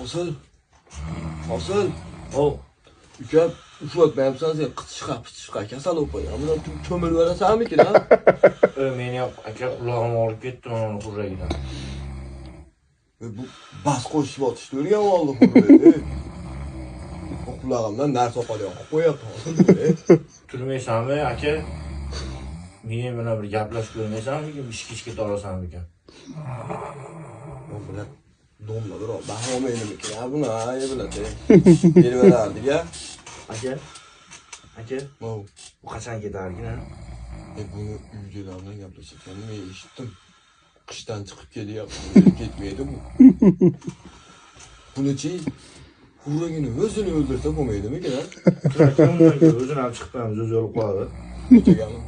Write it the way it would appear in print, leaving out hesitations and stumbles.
Hosil. Uka, ushlatmayapsan sen qitishqa kasal bo'lib qo'ygan. Buni ko'mil berasanmikin, ha? Meni aka qulog'im olib ketdi mana xurragidan. Bu bas qo'shib otishni o'rganib oldi xurragi. Qulog'imdan narsa qolyapti. Qo'yapti. Turmaysanmi aka? Men bilan bir gaplashib ko'rmaysanmi? Ishga torasanmikan? Bu bilan domla birov bahromaydimikin, ha buni, ha, biladi. Berib berardik-a. Aka. Bu qachon ketarkin, ha? Buni uydagilar bilan gaplashayotganini men eshitdim. Qishdan chiqib kelyapti, ketmaydi bu. Buni-chi xurragini o'zini o'ldirsa bo'lmaydimikin, ha? O'zini ham chiqib qo'yamiz, o'zi o'lib qoladi. O'tagami?